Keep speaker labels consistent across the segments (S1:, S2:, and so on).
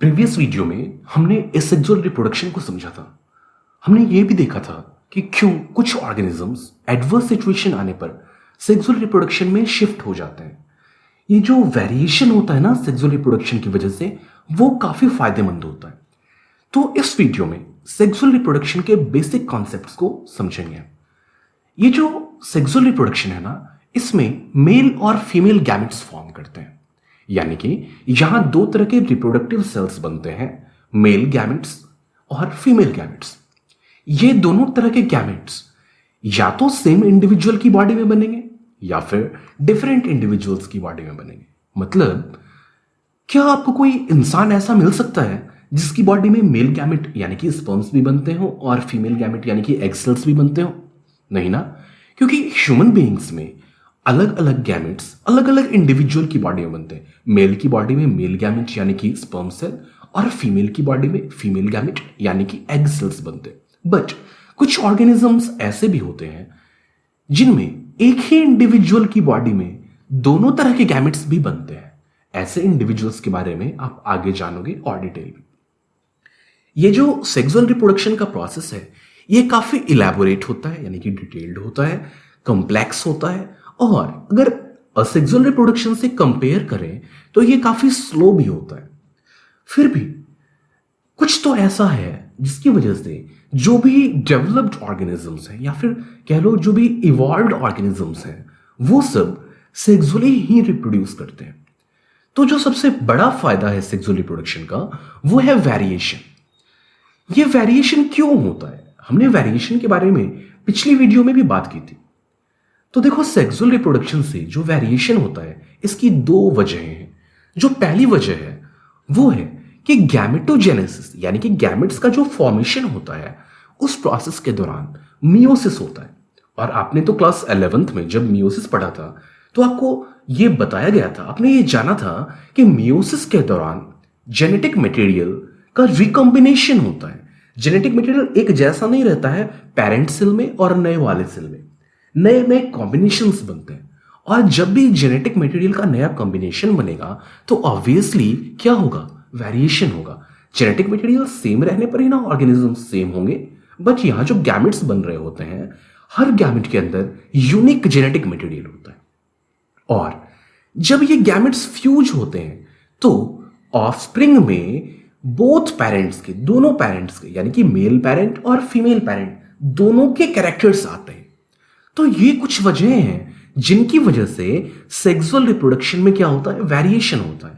S1: Previous video में हमने asexual reproduction को समझा था। हमने ये भी देखा था कि क्यों कुछ ऑर्गेनिजम्स एडवर्स सिचुएशन आने पर सेक्सुअल रिप्रोडक्शन में शिफ्ट हो जाते हैं। ये जो वेरिएशन होता है ना सेक्सुअल रिप्रोडक्शन की वजह से, वो काफी फायदेमंद होता है। तो इस वीडियो में सेक्सुअल रिप्रोडक्शन के बेसिक कॉन्सेप्ट्स को समझेंगे। ये जो सेक्सुअल रिप्रोडक्शन है ना, इसमें मेल और फीमेल गैमेट्स फॉर्म करते हैं। यानी कि यहां दो तरह के रिप्रोडक्टिव सेल्स बनते हैं, मेल गैमेट्स और फीमेल गैमेट्स। ये दोनों तरह के गैमेट्स या तो सेम इंडिविजुअल की बॉडी में बनेंगे या फिर डिफरेंट इंडिविजुअल्स की बॉडी में बनेंगे। मतलब क्या आपको कोई इंसान ऐसा मिल सकता है जिसकी बॉडी में मेल गैमेट यानी कि स्पर्म्स भी बनते हो और फीमेल गैमेट यानी कि एग सेल्स भी बनते हो? नहीं ना, क्योंकि ह्यूमन बीइंग्स में अलग अलग गैमेट्स अलग अलग इंडिविजुअल की बॉडी में बनते हैं। मेल की बॉडी में मेल गैमेट यानी कि स्पर्म सेल और फीमेल की बॉडी में फीमेल गैमेट यानी कि एग सेल्स बनते हैं। बट कुछ ऑर्गेनिजम्स ऐसे भी होते हैं जिनमें एक ही इंडिविजुअल की बॉडी में दोनों तरह के गैमेट्स भी बनते हैं। ऐसे इंडिविजुअल्स के बारे में आप आगे जानोगे और डिटेल में। ये जो सेक्सुअल रिप्रोडक्शन का प्रोसेस है, ये काफी इलैबोरेट होता है यानी कि डिटेल्ड होता है, कॉम्प्लेक्स होता है, और अगर असेक्सुअल रिप्रोडक्शन से कंपेयर करें तो ये काफी स्लो भी होता है। फिर भी कुछ तो ऐसा है जिसकी वजह से जो भी डेवलप्ड ऑर्गेनिजम्स हैं या फिर कह लो जो भी इवॉल्व्ड ऑर्गेनिजम्स हैं, वो सब सेक्सुअली ही रिप्रोड्यूस करते हैं। तो जो सबसे बड़ा फायदा है सेक्सुअल रिप्रोडक्शन का, वो है वेरिएशन। ये वेरिएशन क्यों होता है? हमने वेरिएशन के बारे में पिछली वीडियो में भी बात की थी। तो देखो, सेक्सुअल रिप्रोडक्शन से जो वेरिएशन होता है, इसकी दो वजहें हैं। जो पहली वजह है वो है कि गैमेटोजेनेसिस यानी कि गैमेट्स का जो फॉर्मेशन होता है, उस प्रोसेस के दौरान मियोसिस होता है। और आपने तो क्लास 11th में जब मियोसिस पढ़ा था तो आपको ये बताया गया था, आपने ये जाना था कि मियोसिस के दौरान जेनेटिक मटेरियल का रिकॉम्बिनेशन होता है। जेनेटिक मटेरियल एक जैसा नहीं रहता है पेरेंट सेल में और नए वाले सेल में, नए नए कॉम्बिनेशंस बनते हैं। और जब भी जेनेटिक मटेरियल का नया कॉम्बिनेशन बनेगा तो ऑब्वियसली क्या होगा? वेरिएशन होगा। जेनेटिक मटेरियल सेम रहने पर ही ना ऑर्गेनिज्म सेम होंगे। बट यहां जो गैमेट्स बन रहे होते हैं, हर गैमेट के अंदर यूनिक जेनेटिक मटेरियल होता है। और जब ये गैमेट्स फ्यूज होते हैं तो ऑफस्प्रिंग में बोथ पेरेंट्स के, दोनों पेरेंट्स के यानी कि मेल पेरेंट और फीमेल पेरेंट दोनों के कैरेक्टर्स आते हैं। तो ये कुछ वजह हैं जिनकी वजह से सेक्सुअल रिप्रोडक्शन में क्या होता है? वेरिएशन होता है।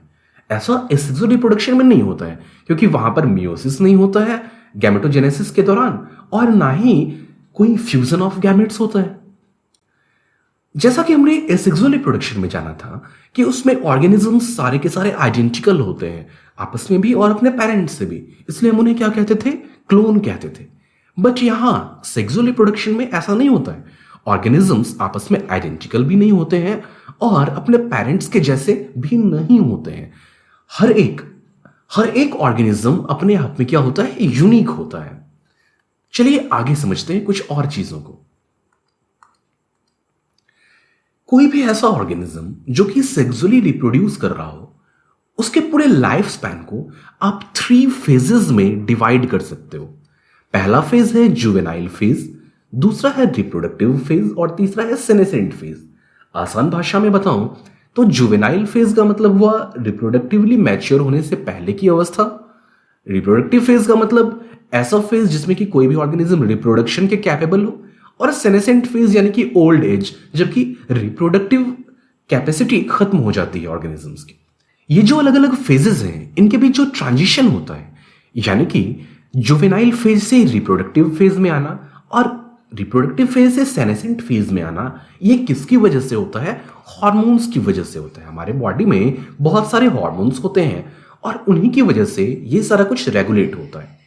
S1: ऐसा एसेक्सुअल रिप्रोडक्शन में नहीं होता है, क्योंकि वहां पर मियोसिस नहीं होता है गैमेटोजेनेसिस के दौरान, और ना ही कोई फ्यूजन ऑफ गैमेट्स होता है। जैसा कि हमने एसेक्सुअल रिप्रोडक्शन में जाना था कि उसमें ऑर्गेनिजम्स सारे के सारे आइडेंटिकल होते हैं, आपस में भी और अपने पेरेंट्स से भी, इसलिए हम उन्हें क्या कहते थे? क्लोन कहते थे। बट यहां सेक्सुअल रिप्रोडक्शन में ऐसा नहीं होता है। ऑर्गेनिजम्स आपस में आइडेंटिकल भी नहीं होते हैं और अपने पेरेंट्स के जैसे भी नहीं होते हैं। हर एक ऑर्गेनिज्म अपने आप में क्या होता है? यूनिक होता है। चलिए आगे समझते हैं कुछ और चीजों को। कोई भी ऐसा ऑर्गेनिज्म जो कि सेक्सुअली रिप्रोड्यूस कर रहा हो, उसके पूरे लाइफ स्पैन को आप 3 फेजेस में डिवाइड कर सकते हो। पहला फेज है जुवेनाइल फेज, दूसरा है रिप्रोडक्टिव फेज और तीसरा है सेनेसेंट फेज। आसान भाषा में बताऊं तो जुवेनाइल फेज का मतलब हुआ रिप्रोडक्टिवली मैच्योर होने से पहले की अवस्था। रिप्रोडक्टिव फेज का मतलब ऐसा फेज जिसमें कि कोई भी ऑर्गेनिज्म रिप्रोडक्शन के कैपेबल हो, और सेनेसेंट फेज यानी कि ओल्ड एज, जबकि रिप्रोडक्टिव कैपेसिटी खत्म हो जाती है ऑर्गेनिजम्स की। ये जो अलग अलग फेजेस हैं, इनके बीच जो ट्रांजिशन होता है, यानी कि जुवेनाइल फेज से रिप्रोडक्टिव फेज में आना और रिप्रोडक्टिव फेज से सेनेसेंट फेज में आना, ये किसकी वजह से होता है? हार्मोन्स की वजह से होता है। हमारे बॉडी में बहुत सारे हार्मोन्स होते हैं और उन्हीं की वजह से ये सारा कुछ रेगुलेट होता है।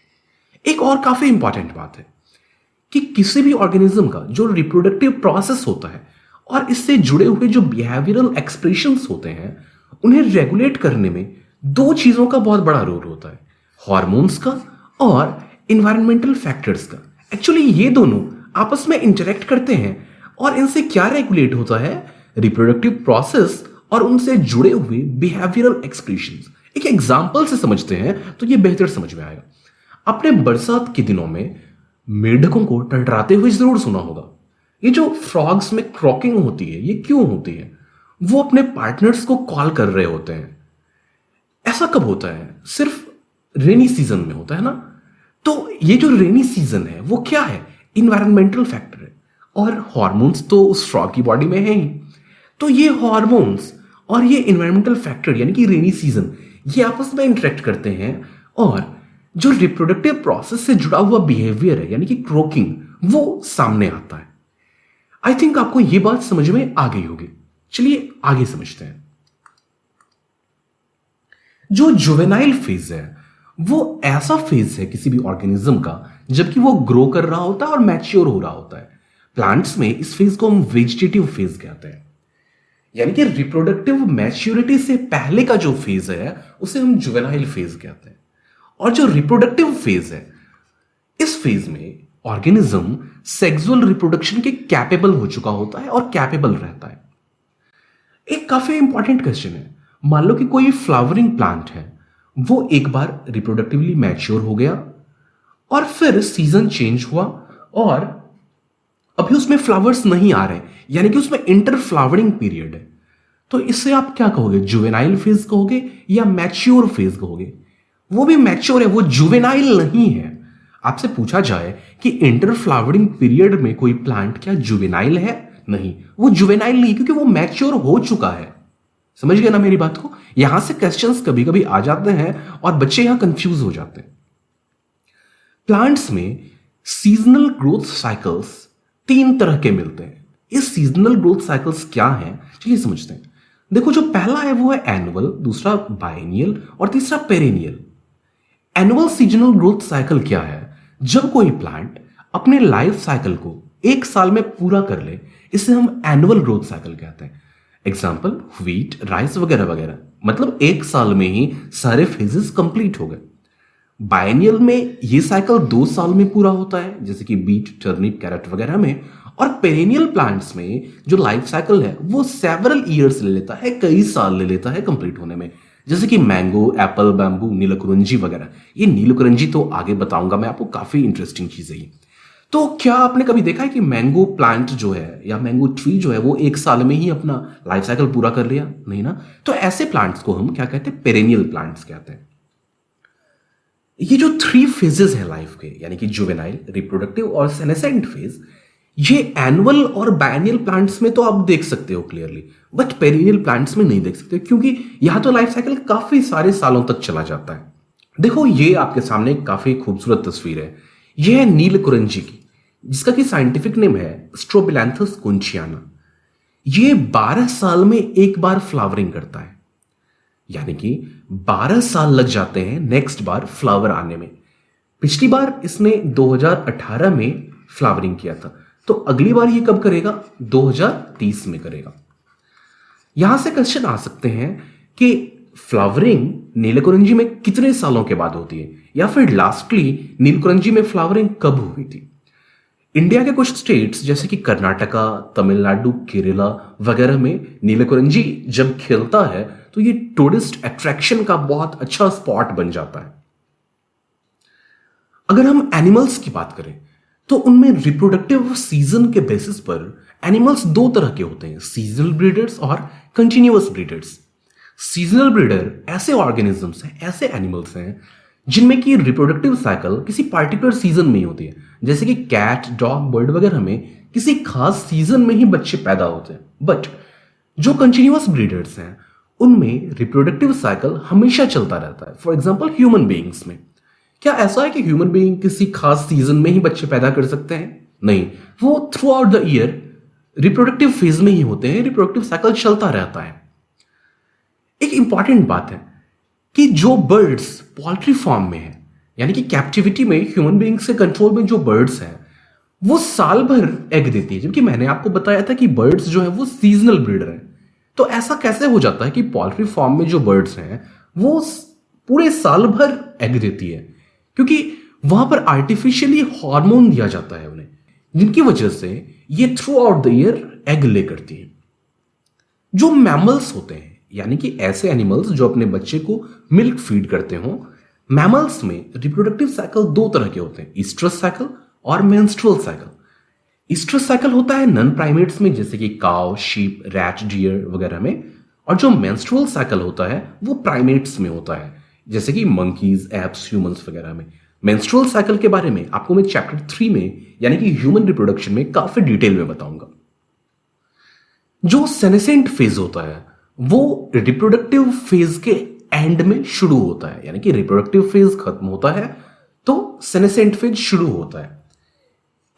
S1: एक और काफी इंपॉर्टेंट बात है कि किसी भी ऑर्गेनिज्म का जो रिप्रोडक्टिव प्रोसेस होता है और इससे जुड़े हुए जो बिहेवियरल एक्सप्रेशंस होते हैं, उन्हें रेगुलेट करने में 2 चीजों का बहुत बड़ा रोल होता है, हार्मोन्स का और इन्वायरमेंटल फैक्टर्स का। एक्चुअली ये दोनों आपस में इंटरेक्ट करते हैं और इनसे क्या रेगुलेट होता है? रिप्रोडक्टिव प्रोसेस और उनसे जुड़े हुए बिहेवियरल एक्सप्रेशंस। एक एग्जाम्पल से समझते हैं तो ये बेहतर समझ में आएगा। आपने बरसात के दिनों में मेंढकों को टटराते हुए जरूर सुना होगा। ये जो फ्रॉग्स में क्रॉकिंग होती है, ये क्यों होती है? वो अपने पार्टनर्स को कॉल कर रहे होते हैं। ऐसा कब होता है? सिर्फ रेनी सीजन में होता है ना। तो ये जो रेनी सीजन है वो क्या है? इन्वायरमेंटल फैक्टर है, और हॉर्मोन्स तो उस फ्रॉग की बॉडी में है ही। तो ये हॉर्मोन्स और ये इन्वायरमेंटल फैक्टर यानी कि रेनी सीजन, ये आपस में इंटरेक्ट करते हैं, और जो रिप्रोडक्टिव प्रोसेस से जुड़ा हुआ बिहेवियर है यानी कि क्रॉकिंग, वो सामने आता है। आई थिंक आपको ये बात समझ में आ गई होगी। चलिए आगे समझते हैं। जो जुवेनाइल फेज है वो ऐसा फेज है किसी भी ऑर्गेनिज्म का जबकि वो ग्रो कर रहा होता है और मैच्योर हो रहा होता है। प्लांट्स में इस फेज को हम वेजिटेटिव फेज कहते हैं, यानी कि रिप्रोडक्टिव मैच्योरिटी से पहले का जो फेज है उसे हम जुवेनाइल फेज कहते हैं। और जो रिप्रोडक्टिव फेज है, इस फेज में ऑर्गेनिज्म सेक्सुअल रिप्रोडक्शन के कैपेबल हो चुका होता है और कैपेबल रहता है। एक काफी इंपॉर्टेंट क्वेश्चन है, मान लो कि कोई फ्लावरिंग प्लांट है, वो एक बार रिप्रोडक्टिवली मैच्योर हो गया और फिर सीजन चेंज हुआ और अभी उसमें फ्लावर्स नहीं आ रहे, यानी कि उसमें इंटर फ्लावरिंग पीरियड है। तो इससे आप क्या कहोगे? जुवेनाइल फेज कहोगे या मैच्योर फेज कहोगे? वो भी मैच्योर है, वो जुवेनाइल नहीं है। आपसे पूछा जाए कि इंटर फ्लावरिंग पीरियड में कोई प्लांट क्या जुवेनाइल है? नहीं, वो जुवेनाइल नहीं, क्योंकि वो मैच्योर हो चुका है। समझ गए ना मेरी बात को? यहां से क्वेश्चंस कभी कभी आ जाते हैं और बच्चे यहां कंफ्यूज हो जाते हैं। प्लांट्स में सीजनल ग्रोथ साइकिल्स 3 तरह के मिलते हैं। इस सीजनल ग्रोथ साइकिल्स क्या हैं, चलिए समझते हैं। देखो, जो पहला है वो है एनुअल, दूसरा बाइनियल और तीसरा perennial. Annual seasonal growth cycle क्या है? जब कोई प्लांट अपने लाइफ साइकिल को 1 साल में पूरा कर ले, इसे हम एनुअल ग्रोथ साइकिल कहते हैं। एग्जाम्पल व्हीट, राइस वगैरह वगैरह, मतलब 1 साल में ही सारे फेजेस कंप्लीट हो गए। बायनियल में ये साइकिल 2 साल में पूरा होता है, जैसे कि बीट, टर्निप, कैरेट वगैरह में। और पेरेनियल प्लांट्स में जो लाइफ साइकिल है वो सेवरल ईयर्स ले लेता है, कई साल ले लेता है कंप्लीट होने में, जैसे कि मैंगो, एप्पल, बैम्बू, नीलकुरंजी वगैरह। ये नीलकुरंजी तो आगे बताऊंगा मैं आपको, काफी इंटरेस्टिंग चीज है ये। तो क्या आपने कभी देखा है कि मैंगो प्लांट जो है या मैंगो ट्री जो है वो 1 साल में ही अपना लाइफ साइकिल पूरा कर लिया? नहीं ना। तो ऐसे प्लांट्स को हम क्या कहते हैं? पेरेनियल प्लांट्स कहते हैं। ये जो 3 फेजेस है लाइफ के, यानी कि जुवेनाइल, रिप्रोडक्टिव और सेनेसेंट फेज, ये एनुअल और बायनियल प्लांट्स में तो आप देख सकते हो क्लियरली, बट पेरेनियल प्लांट्स में नहीं देख सकते, क्योंकि यहां तो लाइफ साइकिल काफी सारे सालों तक चला जाता है। देखो, ये आपके सामने एक काफी खूबसूरत तस्वीर है। यह है नीलकुरंजी की, जिसका कि साइंटिफिक नेम है स्ट्रोबिलैंथस कुंचियाना। ये 12 साल में एक बार फ्लावरिंग करता है, यानी कि 12 साल लग जाते हैं नेक्स्ट बार फ्लावर आने में। पिछली बार इसने 2018 में फ्लावरिंग किया था, तो अगली बार ये कब करेगा? 2030 में करेगा। यहां से क्वेश्चन आ सकते हैं कि फ्लावरिंग नीलकुरंजी में कितने सालों के बाद होती है, या फिर लास्टली नीलकुरंजी में फ्लावरिंग कब हुई थी। इंडिया के कुछ स्टेट्स जैसे कि कर्नाटका, तमिलनाडु, केरला वगैरह में नीलकुरंजी जब खिलता है तो ये टूरिस्ट अट्रैक्शन का बहुत अच्छा स्पॉट बन जाता है। अगर हम एनिमल्स की बात करें तो उनमें रिप्रोडक्टिव सीजन के बेसिस पर एनिमल्स 2 तरह के होते हैं, सीजनल ब्रीडर्स और कंटिन्यूअस ब्रीडर्स। सीजनल ब्रीडर ऐसे ऑर्गेनिजम्स हैं, ऐसे एनिमल्स हैं जिनमें की रिप्रोडक्टिव साइकिल किसी पार्टिकुलर सीजन में ही होती है, जैसे कि कैट, डॉग, बर्ड वगैरह में किसी खास सीजन में ही बच्चे पैदा होते हैं। बट जो कंटिन्यूअस ब्रीडर्स हैं उनमें रिप्रोडक्टिव साइकिल हमेशा चलता रहता है। फॉर एग्जाम्पल ह्यूमन बीइंग्स में क्या ऐसा है कि ह्यूमन बीइंग किसी खास सीजन में ही बच्चे पैदा कर सकते हैं? नहीं, वो through out the year reproductive phase में ही होते हैं, रिप्रोडक्टिव साइकिल चलता रहता है। एक इंपॉर्टेंट बात है कि जो बर्ड्स पोल्ट्री फार्म में है, यानी कि कैप्टिविटी में ह्यूमन बीइंग से कंट्रोल में जो बर्ड्स हैं, वो साल भर एग देती है, जबकि मैंने आपको बताया था कि बर्ड्स जो है वो सीजनल ब्रीडर हैं। तो ऐसा कैसे हो जाता है कि पोल्ट्री फार्म में जो बर्ड्स हैं वो पूरे साल भर एग देती है? क्योंकि वहां पर आर्टिफिशियली हार्मोन दिया जाता है उन्हें, जिनकी वजह से ये through out the year egg ले करती है। जो मैमल्स होते हैं यानी कि ऐसे एनिमल्स जो अपने बच्चे को मिल्क फीड करते हो। मैमल्स में रिप्रोडक्टिव साइकिल दो तरह के होते हैं, ईस्ट्रस साइकिल और मेंस्ट्रुअल साइकिल। ईस्ट्रस साइकिल होता है नॉन प्राइमेट्स में, जैसे कि काउ, शीप, रैट, डियर वगैरह में, और जो मेंस्ट्रुअल साइकिल होता है वो प्राइमेट्स में होता है, जैसे कि मंकीज, एप्स, ह्यूमंस वगैरह में। मेंस्ट्रुअल साइकिल के बारे में आपको मैं चैप्टर 3 में यानी कि ह्यूमन रिप्रोडक्शन में काफी डिटेल में बताऊंगा। जो सेनेसेंट फेज होता है वो रिप्रोडक्टिव फेज के एंड में शुरू होता है, यानी कि रिप्रोडक्टिव फेज खत्म होता है तो सेनेसेंट फेज शुरू होता है।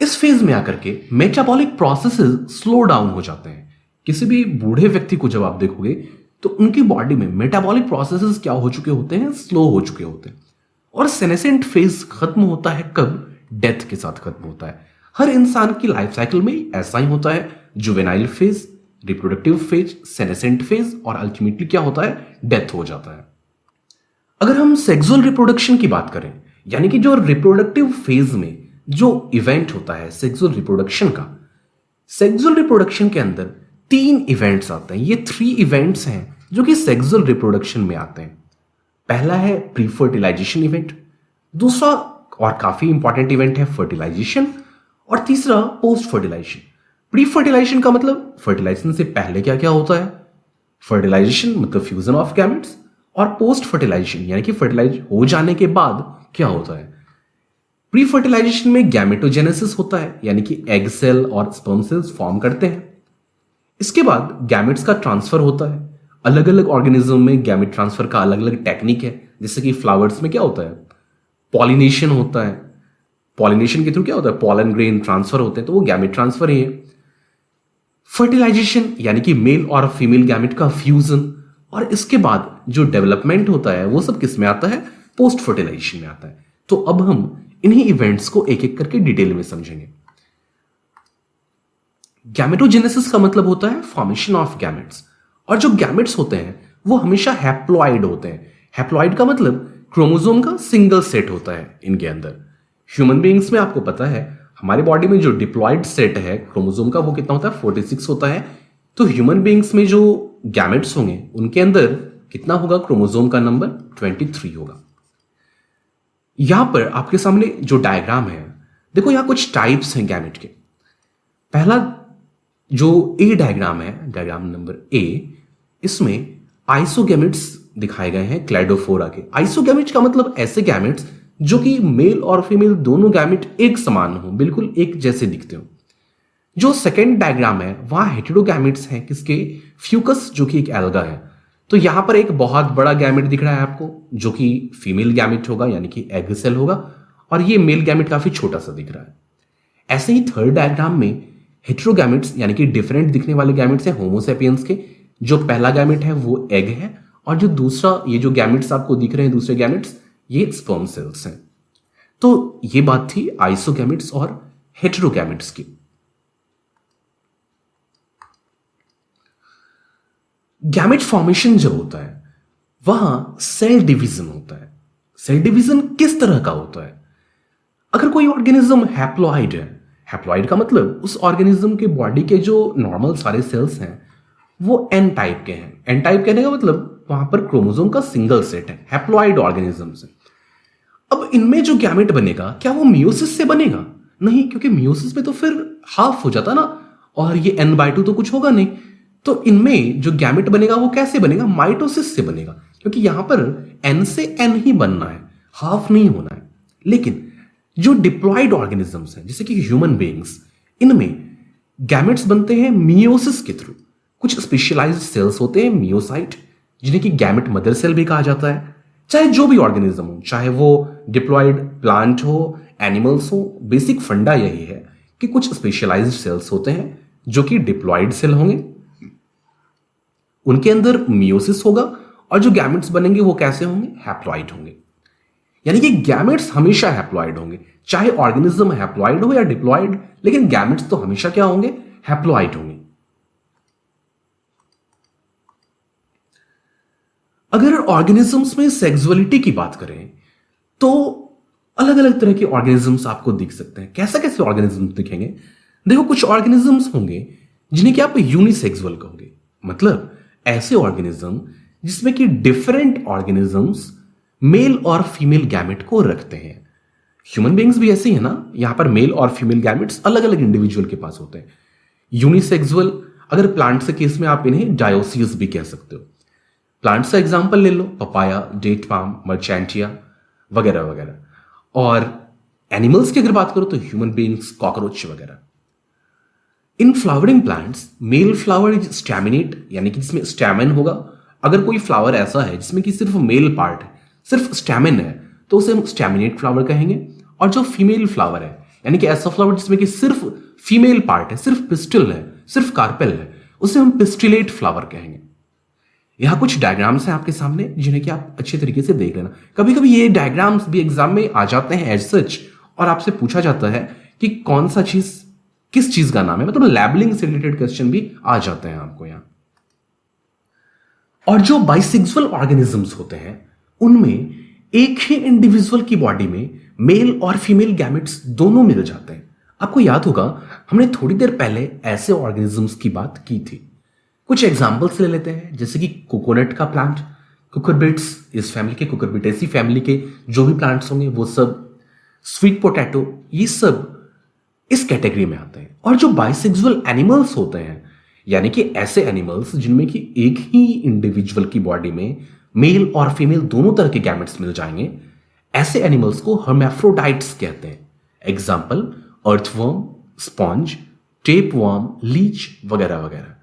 S1: इस फेज में आकर के मेटाबॉलिक प्रोसेसेस स्लो डाउन हो जाते हैं। किसी भी बूढ़े व्यक्ति को जब आप देखोगे तो उनकी बॉडी में मेटाबॉलिक प्रोसेसेस क्या हो चुके होते हैं, स्लो हो चुके होते हैं। और सेनेसेंट फेज खत्म होता है कब? डेथ के साथ खत्म होता है। हर इंसान की लाइफ साइकिल में ऐसा ही होता है, juvenile phase, reproductive phase, senescent phase और अल्टीमेटली क्या होता है? डेथ हो जाता है। अगर हम सेक्सुअल रिप्रोडक्शन की बात करें, यानी कि जो रिप्रोडक्टिव फेज में जो इवेंट होता है सेक्सुअल रिप्रोडक्शन का, सेक्सुअल रिप्रोडक्शन के अंदर 3 इवेंट्स आते हैं। ये 3 इवेंट्स हैं जो कि सेक्सुअल रिप्रोडक्शन में आते हैं। पहला है प्री फर्टिलाइजेशन इवेंट, दूसरा और काफी इंपॉर्टेंट इवेंट है फर्टिलाइजेशन, और तीसरा पोस्ट फर्टिलाइजेशन। प्री फर्टिलाइजेशन का मतलब फर्टिलाइजेशन से पहले क्या क्या होता है, फर्टिलाइजेशन मतलब फ्यूजन ऑफ गैमेट्स, और पोस्ट फर्टिलाइजेशन यानी कि फर्टिलाइज हो जाने के बाद क्या होता है। प्री फर्टिलाइजेशन में गैमेटोजेनेसिस होता है, यानी कि एग सेल और स्पर्म सेल्स फॉर्म करते हैं। इसके बाद गैमेट्स का ट्रांसफर होता है। अलग अलग ऑर्गेनिज्म में गैमेट ट्रांसफर का अलग अलग टेक्निक है। जैसे कि फ्लावर्स में क्या होता है, पॉलिनेशन होता है, पॉलिनेशन के थ्रू क्या होता है, पॉलन ग्रेन ट्रांसफर होते हैं, तो वो गैमेट ट्रांसफर ही है। फर्टिलाइजेशन यानी कि मेल और फीमेल गैमेट का फ्यूजन, और इसके बाद जो डेवलपमेंट होता है वो सब किस में आता है, पोस्ट फर्टिलाइजेशन में आता है। तो अब हम इन्हीं इवेंट्स को एक एक करके डिटेल में समझेंगे। गैमेटोजेनेसिस का मतलब होता है फॉर्मेशन ऑफ गैमेट्स, और जो गैमेट्स होते हैं वो हमेशा हैप्लॉइड होते हैं। हैप्लॉइड का मतलब क्रोमोसोम का सिंगल सेट होता है इनके अंदर। ह्यूमन बीइंग्स में आपको पता है हमारी बॉडी में जो डिप्लॉइड सेट है क्रोमोसोम का वो कितना होता है, 46 होता है। तो ह्यूमन बीइंग्स में जो गैमेट्स होंगे उनके अंदर कितना होगा, क्रोमोसोम का नंबर 23 होगा। यहां पर आपके सामने जो डायग्राम है, देखो यहां कुछ टाइप्स हैं गैमेट के। पहला जो ए डायग्राम है, डायग्राम नंबर ए, इसमें आइसोगैमेट्स दिखाए गए हैं क्लैडोफोरा के। आइसोगैमेट्स का मतलब ऐसे गैमेट्स जो कि मेल और फीमेल दोनों गैमेट एक समान हो, बिल्कुल एक जैसे दिखते हो। जो सेकेंड डायग्राम है वहां हेटेरोगैमेट्स हैं, किसके, फ्यूकस जो कि एक एल्गा है। तो यहां पर एक बहुत बड़ा गैमेट दिख रहा है आपको जो कि फीमेल गैमेट होगा, यानी कि एग सेल होगा, और ये मेल गैमेट काफी छोटा सा दिख रहा है। ऐसे ही थर्ड डायग्राम में हेटेरोगैमेट्स यानी कि डिफरेंट दिखने वाले गैमेट्स हैं होमोसेपियंस के। जो पहला गैमेट है वो एग है, और जो दूसरा ये जो गैमेट्स आपको दिख रहे हैं दूसरे गैमेट्स, ये स्पर्म सेल्स हैं। तो ये बात थी आइसोगैमेट्स और हेटेरोगैमेट्स की। गैमेट फॉर्मेशन जब होता है वहां सेल डिवीजन होता है। सेल डिवीजन किस तरह का होता है, अगर कोई ऑर्गेनिज्म हैप्लॉइड है, हैप्लॉइड का मतलब उस ऑर्गेनिज्म के बॉडी के जो नॉर्मल सारे सेल्स हैं वो एन टाइप के हैं। एन टाइप कहने का मतलब वहां पर क्रोमोसोम का सिंगल सेट है, हैप्लॉइड ऑर्गेनिज्म से। अब इनमें जो गैमेट बनेगा क्या वो मियोसिस से बनेगा? नहीं, क्योंकि मियोसिस में तो फिर हाफ हो जाता ना, और ये n/2 तो कुछ होगा नहीं। तो इनमें जो गैमेट बनेगा वो कैसे बनेगा, माइटोसिस से बनेगा, क्योंकि यहां पर n से n ही बनना है, हाफ नहीं होना है। लेकिन जो डिप्लॉइड ऑर्गेनिजम्स हैं जैसे कि ह्यूमन बीइंग्स, इनमें गैमेट्स बनते हैं मियोसिस के थ्रू। कुछ स्पेशलाइज्ड सेल्स होते हैं मियोसाइट, जिन्हें कि गैमेट मदर सेल भी कहा जाता है। चाहे जो भी ऑर्गेनिज्म हो, चाहे वो डिप्लॉइड प्लांट हो, एनिमल्स हो, बेसिक फंडा यही है कि कुछ स्पेशलाइज्ड सेल्स होते हैं जो कि डिप्लॉइड सेल होंगे, उनके अंदर मियोसिस होगा, और जो गैमेट्स बनेंगे वो कैसे होंगे, हैप्लॉइड होंगे। यानी कि गैमेट्स हमेशा हैप्लॉइड होंगे, चाहे ऑर्गेनिज्म हैप्लॉइड हो या डिप्लॉइड, लेकिन गैमेट्स तो हमेशा क्या होंगे, हैप्लॉइड होंगे। अगर ऑर्गेनिजम्स में सेक्सुअलिटी की बात करें तो अलग अलग तरह के ऑर्गेनिजम्स आपको दिख सकते हैं। कैसे कैसे ऑर्गेनिजम्स दिखेंगे, देखो कुछ ऑर्गेनिजम्स होंगे जिन्हें कि आप यूनिसेक्सुअल कहोगे, मतलब ऐसे ऑर्गेनिज्म जिसमें कि डिफरेंट ऑर्गेनिजम्स मेल और फीमेल गैमेट को रखते हैं। ह्यूमन बीइंग्स भी ऐसे ही है ना, यहां पर मेल और फीमेल गैमेट्स अलग अलग इंडिविजुअल के पास होते हैं। यूनिसेक्सुअल, अगर प्लांट्स के केस में आप इन्हें डायोसियस भी कह सकते हो। प्लांट्स का एग्जांपल ले लो, पपाया, डेट पाम, मर्चेंटिया वगैरह वगैरह। और एनिमल्स की अगर बात करो तो ह्यूमन बीइंग्स, कॉकरोच वगैरह। In flowering plants male flower is staminate, यानी कि जिसमें स्टैमिन होगा। अगर कोई फ्लावर ऐसा है जिसमें कि सिर्फ मेल पार्ट है, सिर्फ स्टैमिन है, तो उसे हम स्टैमिनेट फ्लावर कहेंगे। और जो फीमेल फ्लावर है, यानी कि ऐसा फ्लावर जिसमें कि सिर्फ फीमेल पार्ट है, सिर्फ पिस्टिल है, सिर्फ कार्पेल है, उसे हम पिस्टिलेट फ्लावर कहेंगे। यहां कुछ डायग्राम्स हैं आपके सामने जिन्हें कि आप अच्छे तरीके से देख लेना। कभी कभी ये डायग्राम्स भी एग्जाम में आ जाते हैं एज सच, और आपसे पूछा जाता है कि कौन सा चीज किस चीज का नाम है, मतलब लैबलिंग से रिलेटेड क्वेश्चन भी आ जाते हैं आपको यहां। और जो बाइसेक्सुअल ऑर्गेनिजम्स होते हैं उनमें एक ही इंडिविजुअल की बॉडी में मेल और फीमेल गैमेट्स दोनों मिल जाते हैं। आपको याद होगा हमने थोड़ी देर पहले ऐसे ऑर्गेनिजम्स की बात की थी। कुछ एग्जांपल्स ले लेते हैं, जैसे कि कोकोनट का प्लांट, कुकुरबिट्स, इस फैमिली के कुकुरबिटेसी फैमिली के जो भी प्लांट्स होंगे वो सब, स्वीट पोटैटो, ये सब इस कैटेगरी में आते हैं। और जो बाइसेक्सुअल एनिमल्स होते हैं, यानी कि ऐसे एनिमल्स जिनमें कि एक ही इंडिविजुअल की बॉडी में मेल और फीमेल दोनों तरह के गैमेट्स मिल जाएंगे, ऐसे एनिमल्स को हर्मेफ्रोडाइट्स कहते हैं। Example earthworm, sponge, tapeworm, leech वगैरह वगैरह।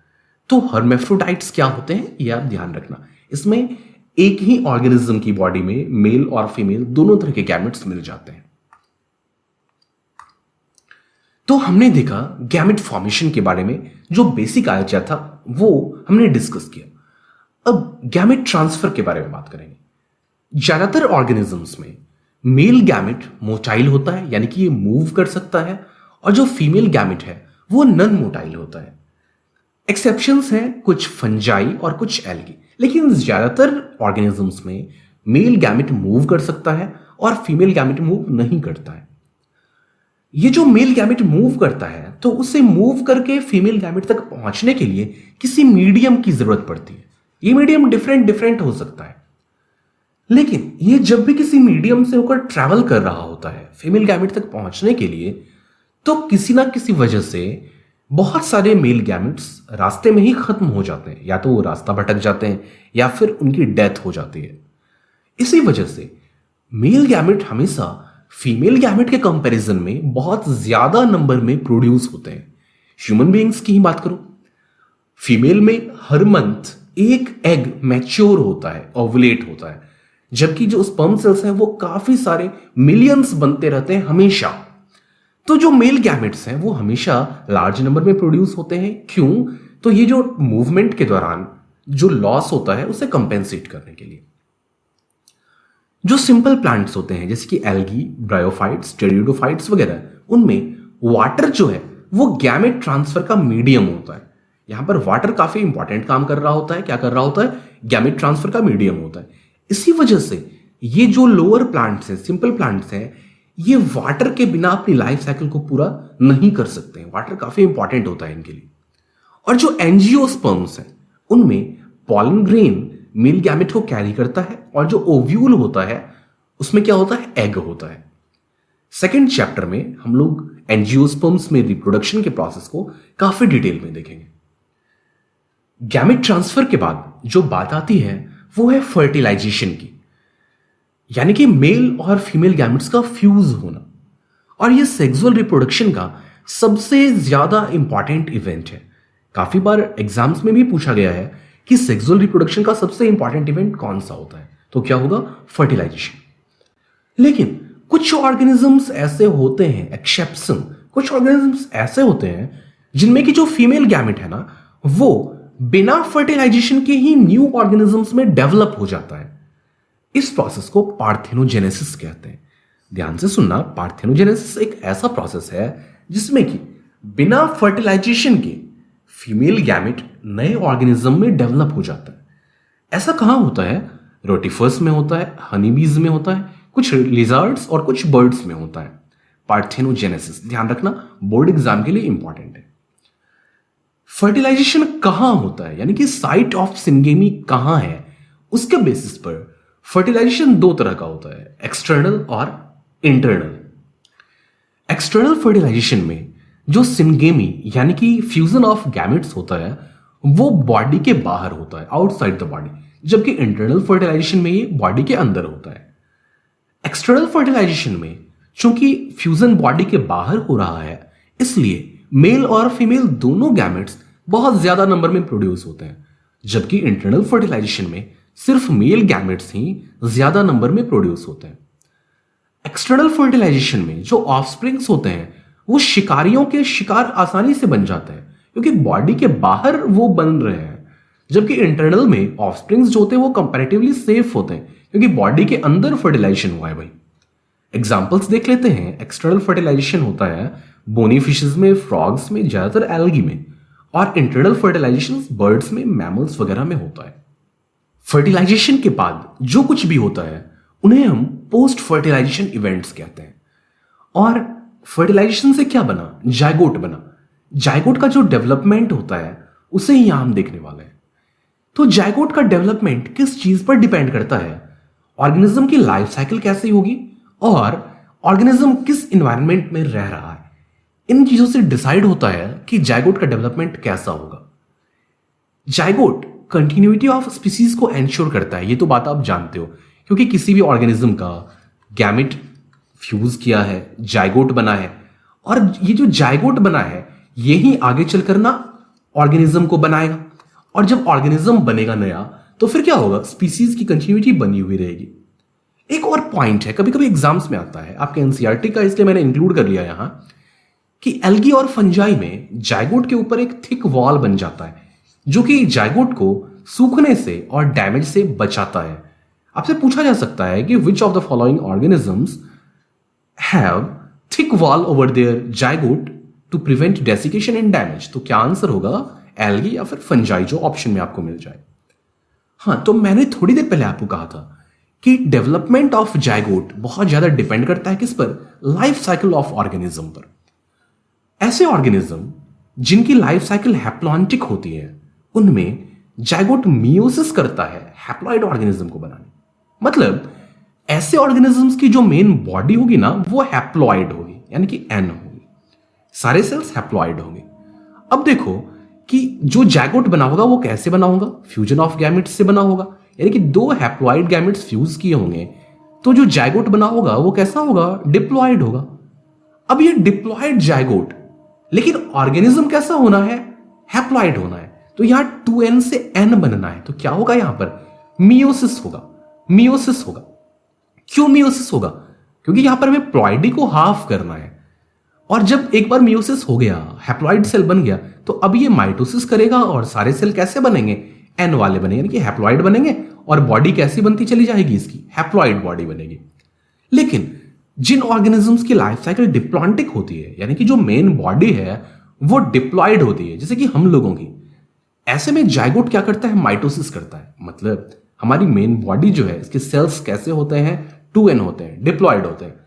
S1: तो हर्मेफ्रोडाइट्स क्या होते हैं ये आप ध्यान रखना। इसमें एक ही ऑर्गेनिज्म की बॉडी में मेल और फीमेल दोनों तरह के गैमेट्स मिल जाते हैं। तो हमने देखा गैमेट फॉर्मेशन के बारे में, जो बेसिक आइडिया था वो हमने डिस्कस किया। अब गैमेट ट्रांसफर के बारे में बात करेंगे। ज्यादातर ऑर्गेनिजम्स में मेल गैमेट मोटाइल होता है, यानी कि ये मूव कर सकता है, और जो फीमेल गैमेट है वो नॉन मोटाइल होता है। एक्सेप्शंस हैं कुछ फंजाई और कुछ एल्गी, लेकिन ज्यादातर ऑर्गेनिजम्स में मेल गैमेट मूव कर सकता है और फीमेल गैमेट मूव नहीं करता है। ये जो मेल गैमेट मूव करता है तो उसे मूव करके फीमेल गैमेट तक पहुंचने के लिए किसी मीडियम की जरूरत पड़ती है। ये मीडियम डिफरेंट डिफरेंट हो सकता है, लेकिन ये जब भी किसी मीडियम से होकर ट्रैवल कर रहा होता है फीमेल गैमेट तक पहुंचने के लिए, तो किसी ना किसी वजह से बहुत सारे मेल गैमेट्स रास्ते में ही खत्म हो जाते हैं। या तो वो रास्ता भटक जाते हैं या फिर उनकी डेथ हो जाती है। इसी वजह से मेल गैमेट हमेशा फीमेल गैमेट के कंपैरिजन में बहुत ज्यादा नंबर में प्रोड्यूस होते हैं। ह्यूमन बीइंग्स की ही बात करो, फीमेल में हर मंथ एक एग मैच्योर होता है, ओवुलेट होता है, जबकि जो स्पर्म सेल्स हैं वो काफी सारे मिलियंस बनते रहते हैं हमेशा। तो जो मेल गैमेट्स हैं वो हमेशा लार्ज नंबर में प्रोड्यूस होते हैं। क्यों? तो ये जो मूवमेंट के दौरान जो लॉस होता है उसे कंपेंसेट करने के लिए। जो सिंपल प्लांट्स होते हैं जैसे कि एल्गी, ब्रायोफाइट्स, टेरिडोफाइट्स वगैरह, उनमें वाटर जो है वो गैमेट ट्रांसफर का मीडियम होता है। यहां पर वाटर काफी इंपॉर्टेंट काम कर रहा होता है। क्या कर रहा होता है? गैमेट ट्रांसफर का मीडियम होता है। इसी वजह से ये जो लोअर प्लांट्स हैं, सिंपल प्लांट्स हैं, ये वाटर के बिना अपनी लाइफ साइकिल को पूरा नहीं कर सकते हैं। वाटर काफी इंपॉर्टेंट होता है इनके लिए। और जो एंजियोस्पर्म्स हैं उनमें पॉलन ग्रेन मेल गैमेट को कैरी करता है, और जो ओव्यूल होता है उसमें क्या होता है? एग होता है। सेकेंड चैप्टर में हम लोग एंजियोस्पर्म्स में रिप्रोडक्शन के प्रोसेस को काफी डिटेल में देखेंगे। गैमेट ट्रांसफर के बाद जो बात आती है वो है फर्टिलाइजेशन की, यानी कि मेल और फीमेल गैमेट्स का फ्यूज होना। और ये सेक्सुअल रिप्रोडक्शन का सबसे ज्यादा इंपॉर्टेंट इवेंट है। काफी बार एग्जाम्स में भी पूछा गया है कि सेक्सुअल रिप्रोडक्शन का सबसे इंपॉर्टेंट इवेंट कौन सा होता है, तो क्या होगा? फर्टिलाइजेशन। लेकिन कुछ ऑर्गेनिजम्स ऐसे होते हैं, एक्सेप्शन, कुछ ऑर्गेनिजम्स ऐसे होते हैं जिनमें कि जो फीमेल गैमेट है ना वो बिना फर्टिलाइजेशन के ही न्यू ऑर्गेनिजम्स में डेवलप हो जाता है। इस प्रोसेस को पार्थेनोजेनेसिस कहते हैं। ध्यान से सुनना, पार्थेनोजेनेसिस एक ऐसा प्रोसेस है जिसमें कि बिना फर्टिलाइजेशन के फीमेल गैमेट नए ऑर्गेनिज्म में डेवलप हो जाता है। ऐसा कहां होता है? रोटिफर्स में होता है, हनीबीज में होता है, कुछ लिजर्ड्स और कुछ बर्ड्स में होता है पार्थेनोजेनेसिस। ध्यान रखना, बोर्ड एग्जाम के लिए इंपॉर्टेंट है। फर्टिलाइजेशन कहां होता है, यानी कि साइट ऑफ सिंगेमी कहां है, उसके बेसिस पर फर्टिलाइजेशन दो तरह का होता है, एक्सटर्नल और इंटरनल। एक्सटर्नल फर्टिलाइजेशन में जो सिंगेमी यानी कि फ्यूजन ऑफ गैमेट्स होता है वो बॉडी के बाहर होता है, आउटसाइड द बॉडी, जबकि इंटरनल फर्टिलाइजेशन में ये बॉडी के अंदर होता है। एक्सटर्नल फर्टिलाइजेशन में चूंकि फ्यूजन बॉडी के बाहर हो रहा है, इसलिए मेल और फीमेल दोनों गैमेट्स बहुत ज्यादा नंबर में प्रोड्यूस होते हैं, जबकि इंटरनल फर्टिलाइजेशन में सिर्फ मेल गैमेट्स ही ज्यादा नंबर में प्रोड्यूस होते हैं। एक्सटर्नल फर्टिलाइजेशन में जो ऑफस्प्रिंग्स होते हैं वो शिकारियों के शिकार आसानी से बन जाते हैं क्योंकि बॉडी के बाहर वो बन रहे हैं, जबकि इंटरनल में ऑफस्प्रिंग्स जो होते हैं वो कंपैरेटिवली सेफ होते हैं क्योंकि बॉडी के अंदर फर्टिलाइजेशन हुआ है भाई। एग्जाम्पल्स देख लेते हैं। एक्सटर्नल फर्टिलाइजेशन होता है बोनी फिशेस में, फ्रॉग्स में, ज्यादातर एल्गी में, और इंटरनल फर्टिलाइजेशन बर्ड्स में, मैमल्स वगैरह में होता है। फर्टिलाइजेशन के बाद जो कुछ भी होता है उन्हें हम पोस्ट फर्टिलाइजेशन इवेंट्स कहते हैं। और फर्टिलाइजेशन से क्या बना? जायगोट बना। जायगोट का जो डेवलपमेंट होता है उसे ही यहां हम देखने वाले हैं। तो जायगोट का डेवलपमेंट किस चीज पर डिपेंड करता है? ऑर्गेनिज्म की लाइफ साइकिल कैसी होगी और ऑर्गेनिज्म किस इन्वायरमेंट में रह रहा है, इन चीजों से डिसाइड होता है कि जायगोट का डेवलपमेंट कैसा होगा। जायगोट कंटिन्यूटी ऑफ स्पीसीज को एंश्योर करता है, ये तो बात आप जानते हो, क्योंकि किसी भी ऑर्गेनिज्म का गैमेट फ्यूज किया है, जायगोट बना है, और ये जो जायगोट बना है यही आगे चलकर ना ऑर्गेनिज्म को बनाएगा, और जब ऑर्गेनिज्म बनेगा नया तो फिर क्या होगा? स्पीसीज की कंटिन्यूटी बनी हुई रहेगी। एक और पॉइंट है, कभी कभी एग्जाम्स में आता है आपके एनसीईआरटी का, इसलिए मैंने इंक्लूड कर लिया यहां, कि एल्गी और फंजाई में जायगोट के ऊपर एक थिक वॉल बन जाता है जो कि जायगोट को सूखने से और डैमेज से बचाता है। आपसे पूछा जा सकता है कि which of the following organisms have thick wall over their zygote to prevent desiccation and damage? तो क्या आंसर होगा? एल्गी या फिर फंजाई, जो ऑप्शन में आपको मिल जाए। हां, तो मैंने थोड़ी देर पहले आपको कहा था कि डेवलपमेंट ऑफ जायगोट बहुत ज्यादा डिपेंड करता है किस पर? लाइफ साइकिल ऑफ ऑर्गेनिज्म पर। ऐसे ऑर्गेनिज्म जिनकी लाइफ साइकिल हैप्लॉन्टिक होती है उनमें जायगोट मियोसिस करता है हैप्लॉइड ऑर्गेनिज्म को बनाने। मतलब ऐसे ऑर्गेनिजम्स की जो मेन बॉडी होगी ना वो हैप्लॉइड होगी, यानी कि एन होगी, सारे सेल्स हैप्लॉइड होंगे। अब देखो कि जो जायगोट बना होगा वो कैसे बना होगा? फ्यूजन ऑफ गैमेट्स से बना होगा, यानी कि दो हैप्लॉइड गैमेट्स फ्यूज किए होंगे, तो जो जायगोट बना होगा वो कैसा होगा? डिप्लॉइड होगा। अब ये डिप्लॉइड जायगोट, लेकिन ऑर्गेनिज्म कैसा होना है? हैप्लॉइड होना है, तो यहां 2n से n बनना है, तो क्या होगा? यहां पर मियोसिस होगा। मियोसिस होगा। क्यों मियोसिस होगा? क्योंकि यहां पर हमें प्लॉइडी को हाफ करना है, और जब एक बार मियोसिस हो गया, हैप्लॉइड सेल बन गया, तो अब ये माइटोसिस करेगा और सारे सेल कैसे बनेंगे? एन वाले बनेंगे, यानी कि हैप्लॉइड बनेंगे, और बॉडी कैसी बनती चली जाएगी? इसकी हैप्लॉइड बॉडी बनेगी। लेकिन जिन ऑर्गेनिजम्स की लाइफ साइकिल डिप्लॉन्टिक होती है, यानी कि जो मेन बॉडी है वो डिप्लॉइड होती है, जैसे कि हम लोगों की, ऐसे में जायगोट क्या करता है? माइटोसिस करता है। मतलब हमारी मेन बॉडी जो है इसके सेल्स कैसे होते हैं? 2n होते हैं, डिप्लॉइड होते हैं।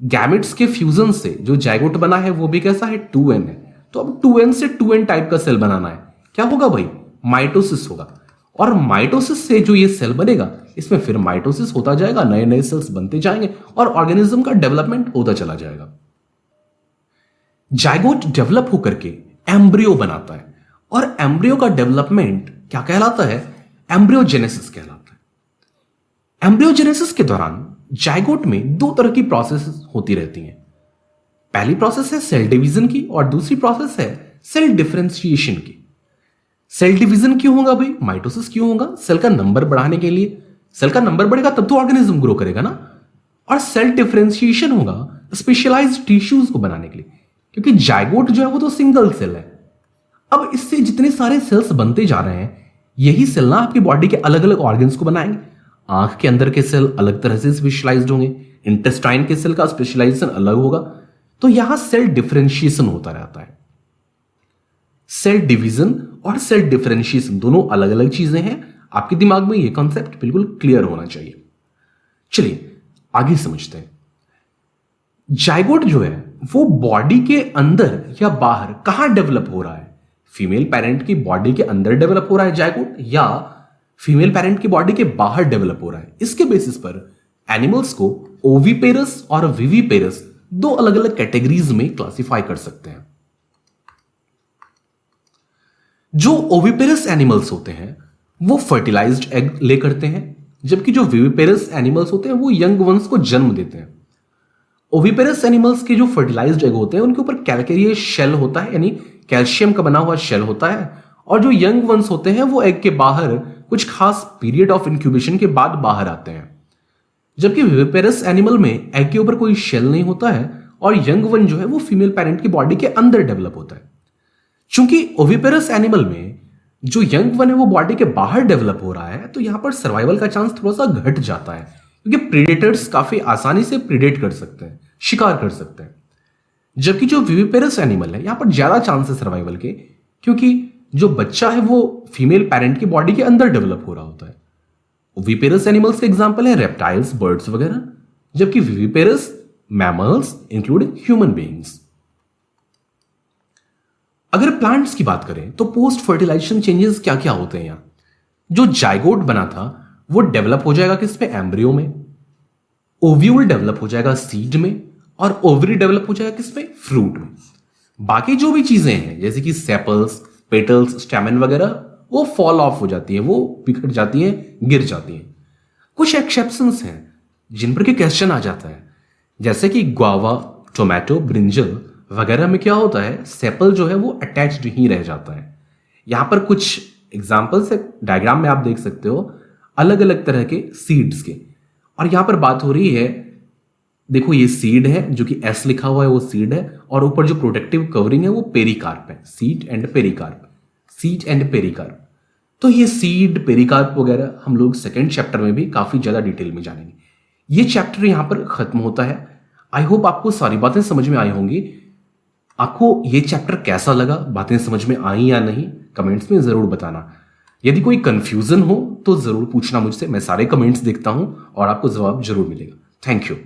S1: गैमेट्स के फ्यूजन से जो जायगोट बना है वो भी कैसा है? 2n है। तो अब 2n से 2n टाइप का सेल बनाना है, क्या होगा भाई? माइटोसिस होगा। और माइटोसिस से जो ये सेल बनेगा इसमें फिर माइटोसिस होता जाएगा, नए नए सेल्स बनते जाएंगे और ऑर्गेनिज्म का डेवलपमेंट होता चला जाएगा। जायगोट डेवलप होकर के एम्ब्रियो बनाता है, और एम्ब्रियो का डेवलपमेंट क्या कहलाता है? एम्ब्रियोजेनेसिस कहलाता है। एम्ब्रियोजेनेसिस के दौरान जायगोट में दो तरह की प्रोसेस होती रहती हैं। पहली प्रोसेस है सेल डिवीजन की और दूसरी प्रोसेस है सेल डिफरेंशिएशन की। सेल डिवीजन क्यों होगा भाई? माइटोसिस क्यों होगा? सेल का नंबर बढ़ाने के लिए। सेल का नंबर बढ़ेगा तब तो ऑर्गेनिज्म ग्रो करेगा ना। और सेल डिफरेंशिएशन होगा स्पेशलाइज्ड टिश्यूज को बनाने के लिए, क्योंकि जायगोट जो है वो तो सिंगल सेल है। अब इससे जितने सारे सेल्स बनते जा रहे हैं यही सेल ना आपकी बॉडी के अलग अलग ऑर्गन्स को बनाएंगे। आंख के अंदर के सेल अलग तरह से स्पेशलाइज्ड होंगे, इंटेस्टाइन के सेल का स्पेशलाइजेशन अलग होगा, तो यहां सेल डिफरेंशिएशन होता रहता है। सेल डिवीजन और सेल डिफरेंशिएशन दोनों अलग अलग चीजें हैं। आपके दिमाग में यह कॉन्सेप्ट बिल्कुल क्लियर होना चाहिए। चलिए आगे समझते हैं। जायगोट जो है वो बॉडी के अंदर या बाहर कहां डेवलप हो रहा है? फीमेल पेरेंट की बॉडी के अंदर डेवलप हो रहा है जायगोट या फीमेल पेरेंट की बॉडी के बाहर डेवलप हो रहा है। इसके बेसिस पर एनिमल्स को ओविपेरस और विविपेरस दो अलग अलग कैटेगरीज में क्लासिफाई कर सकते हैं। जो ओविपेरस एनिमल्स होते हैं वो फर्टिलाइज्ड एग ले करते हैं, जबकि जो विविपेरस एनिमल्स होते हैं वो यंग वंस को जन्म देते हैं। ओविपेरस एनिमल्स के जो फर्टिलाइज्ड एग होते हैं उनके ऊपर कैल्केरियस शेल होता है, यानी कैल्शियम का बना हुआ शेल होता है, और जो यंग वंस होते हैं वो एग के बाहर कुछ खास पीरियड ऑफ इंक्यूबेशन के बाद बाहर आते हैं। जबकि विविपेरस एनिमल में एग के ऊपर कोई शेल नहीं होता है और यंग वन जो है वो फीमेल पेरेंट की बॉडी के अंदर डेवलप होता है। चूंकि ओविपेरस एनिमल में जो यंग वन है वो बॉडी के बाहर डेवलप हो रहा है, तो यहां पर सर्वाइवल का चांस थोड़ा सा घट जाता है, क्योंकि प्रीडेटर्स काफी आसानी से प्रीडेट कर सकते हैं, शिकार कर सकते हैं। जबकि जो विविपेरस एनिमल है यहां पर ज्यादा चांस है सर्वाइवल के, क्योंकि जो बच्चा है वो फीमेल पेरेंट की बॉडी के अंदर डेवलप हो रहा होता है। ओविपेरस एनिमल्स के एग्जांपल है रेप्टाइल्स, बर्ड्स वगैरह, जबकि viviparous mammals including human beings. अगर प्लांट्स की बात करें तो पोस्ट फर्टिलाइजेशन चेंजेस क्या क्या होते हैं। यहां जो जाइगोट बना था वो डेवलप हो जाएगा किसमें, एम्ब्रियो में। ओव्यूल डेवलप हो जाएगा सीड में, और ओवरी डेवलप हो जाएगा किसमें, फ्रूट में। बाकी जो भी चीजें हैं जैसे कि सेपल्स, पेटल्स, स्टेमन वगैरह वो फॉल ऑफ हो जाती है, वो बिखर जाती है, गिर जाती है। कुछ एक्सेप्शंस हैं जिन पर के क्वेश्चन आ जाता है, जैसे कि ग्वावा, टोमेटो, ब्रिंजल वगैरह में क्या होता है, सेपल जो है वो अटैच्ड ही रह जाता है। यहां पर कुछ एग्जांपल्स है, डायग्राम में आप देख सकते हो अलग अलग तरह के सीड्स के, और यहां पर बात हो रही है, देखो ये सीड है जो कि एस लिखा हुआ है वो सीड है, और ऊपर जो प्रोटेक्टिव कवरिंग है वो पेरिकार्प है, seed and pericarp, seed and pericarp. तो ये सीड, पेरिकार्प वगैरह हम लोग सेकेंड चैप्टर में भी काफी ज्यादा डिटेल में जानेंगे। ये चैप्टर यहां पर खत्म होता है। आई होप आपको सारी बातें समझ में आई होंगी। आपको ये चैप्टर कैसा लगा, बातें समझ में आई या नहीं, कमेंट्स में जरूर बताना। यदि कोई कंफ्यूजन हो तो जरूर पूछना मुझसे, मैं सारे कमेंट्स देखता हूं और आपको जवाब जरूर मिलेगा। Thank you.